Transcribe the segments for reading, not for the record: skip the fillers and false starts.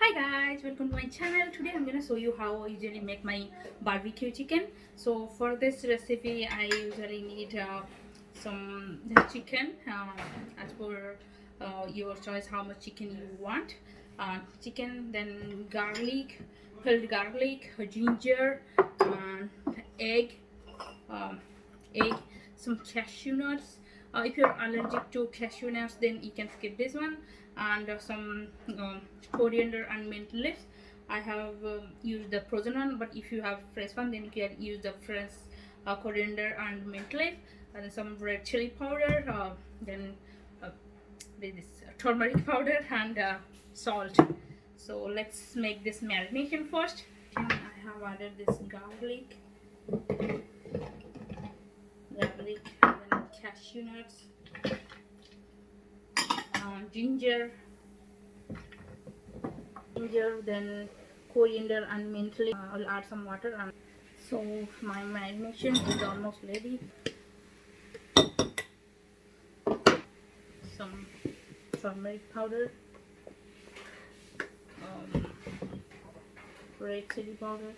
Hi guys, welcome to my channel. Today I'm gonna show you how I usually make my barbecue chicken. So for this recipe I usually need some chicken as per your choice how much chicken you want. Chicken, then garlic, peeled garlic, ginger, egg, um, egg, some cashew nuts. If you're allergic to cashew nuts, then you can skip this one, and some coriander and mint leaves. I have used the frozen one, but if you have fresh one, then you can use the fresh coriander and mint leaf, and some red chili powder. Then this turmeric powder and salt. So let's make this marination first. And I have added this garlic, and then cashew nuts, ginger, then coriander and mint leaf. I'll add some water, and so my marination is almost ready. Some turmeric powder, red chili powder,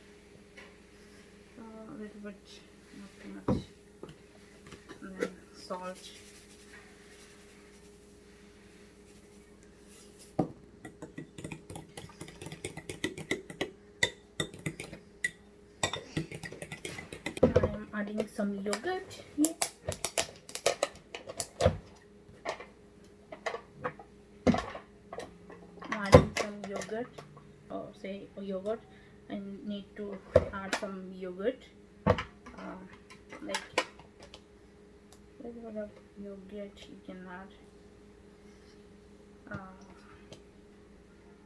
a little bit, not too much, and then salt. I'm adding some yogurt here. I'm adding some yogurt, or say yogurt. I need to add some yogurt, like a little bit of yogurt you can add.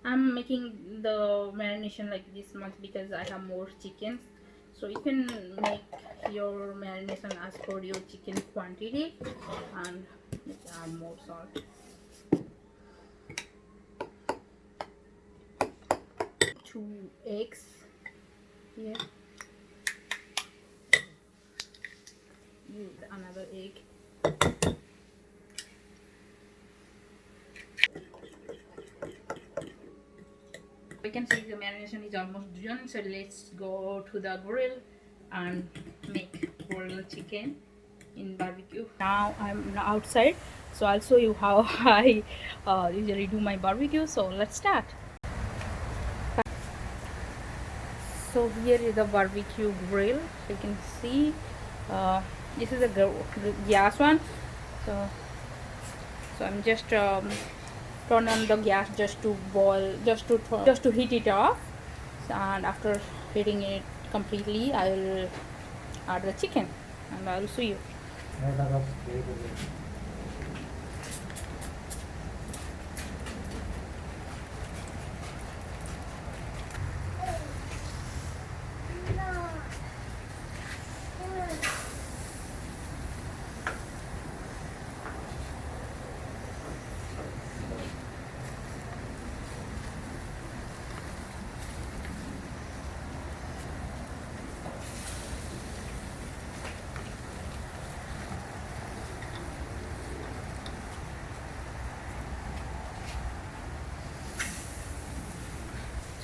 I'm making the marination like this much because I have more chickens, so you can make your marination as per your chicken quantity and add more salt. 2 eggs here. Use another egg. We can see the marination is almost done, so let's go to the grill and make grilled chicken in barbecue. Now I'm outside, so I'll show you how I usually do my barbecue. So let's start. So here is the barbecue grill. You can see this is a gas one. So I'm just turn on the gas just to boil, just to heat it off, and after heating it completely I will add the chicken and I will show you.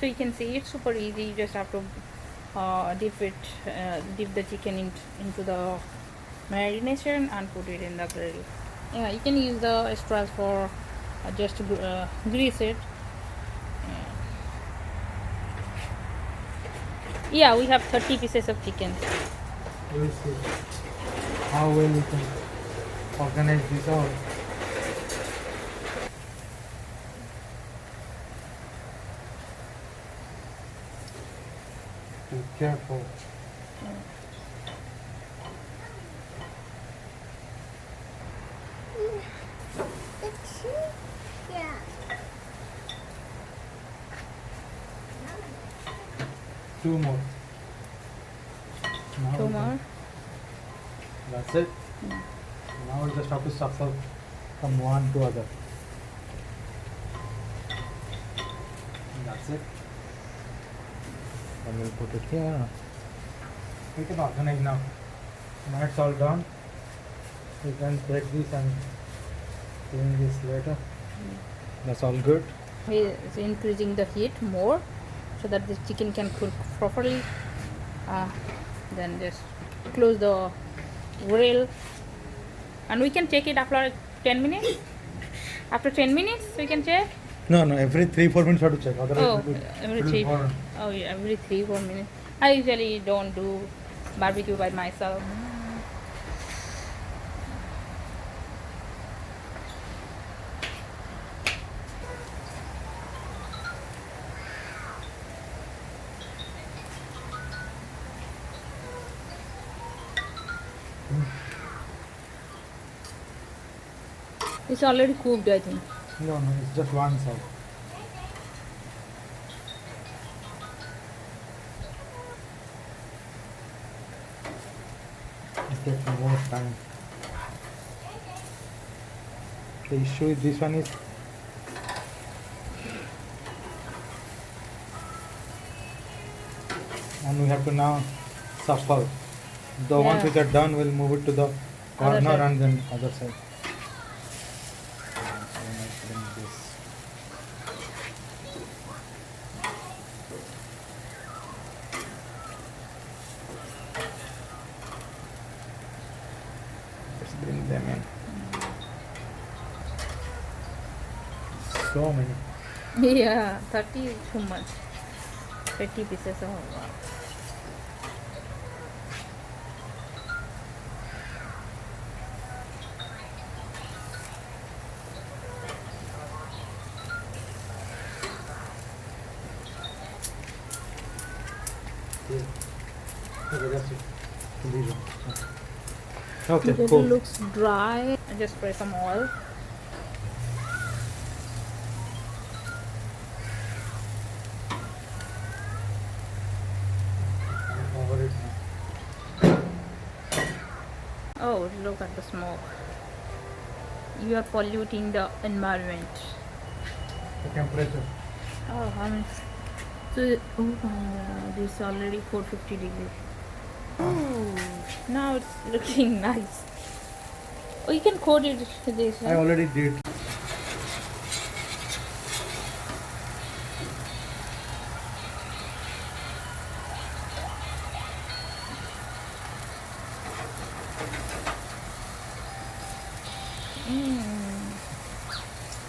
So you can see it's super easy. You just have to dip the chicken into the marination and put it in the grill. Yeah, you can use the straws for just to grease it. Yeah, we have 30 pieces of chicken. We'll see how well we can organize this out. Be careful. Two more. Now Two more. That's it. Yeah. Now we just have to shuffle from one to other. And that's it. And we'll put it here. We can organize now. Now it's all done. We can take this and clean this later. That's all good. is increasing the heat more so that the chicken can cook properly. uh, then just close the grill and we can check it after 10 minutes. After 10 minutes we can check. No, no, every 3-4 minutes you have to check. Otherwise, Oh, every it will three. burn. Oh yeah, every 3-4 minutes. I usually don't do barbecue by myself. It's already cooked, I think. No, no, it's just one side. It takes more time. The issue with this one is and we have to now shuffle. The ones Yeah. which are done, we'll move it to the Other corner side. and then other side. So I'm putting this. Let's bring them in. So many. Yeah, 30 is too much. 30 pieces. Oh wow. Yeah. Okay, that's it. These ones. Okay, It cool. looks dry. I just spray some oil. Over it now. Oh, look at the smoke. You are polluting the environment. The temperature. Oh, I mean, so oh, this is already 450 degrees. Oh, now it's looking nice. Oh, you can coat it with this. I already did.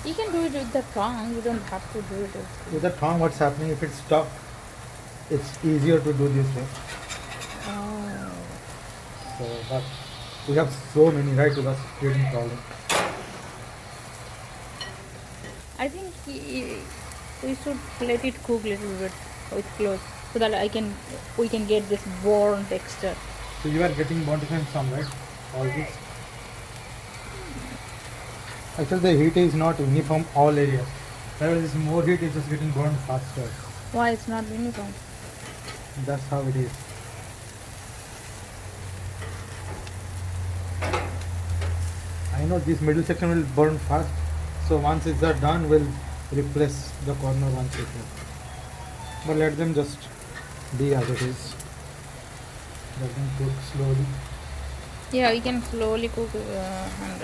You can do it with the tongue. You don't have to do it. With the tongue, what's happening if it's stuck? It's easier to do this way. Oh. So, but we have so many, right? That's creating problem. I think we should let it cook a little bit with clothes so that we can get this warm texture. So you are getting modified some, right? All this. Actually, the heat is not uniform all areas. There is more heat, it's just getting burned faster. Why it's not uniform? That's how it is. I know this middle section will burn fast. So once it's done, we'll replace the corner once it's done. But let them just be as it is. Let them cook slowly. Yeah, we can slowly cook and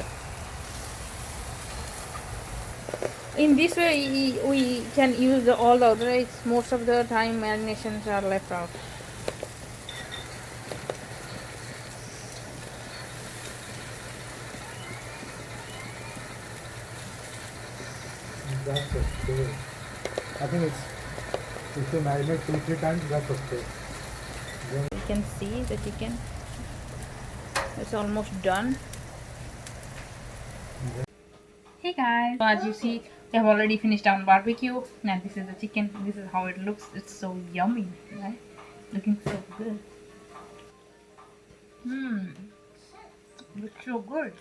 in this way we can use all the other eggs. Most of the time marinations are left out. That's okay. I think it's if you marinate 2-3 times, that's okay. Then You can see the chicken. It's almost done. Hey guys, so as you see, we have already finished our barbecue. Now this is the chicken. This is how it looks. It's so yummy, right? Looking so good. Looks so good.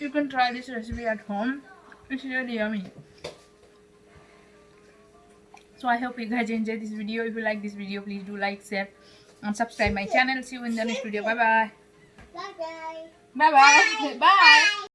You can try this recipe at home. It's really yummy. So I hope you guys enjoyed this video. If you like this video, please do like, share, and subscribe my channel. See you in the next video. Bye bye. Bye bye. Bye bye. Bye.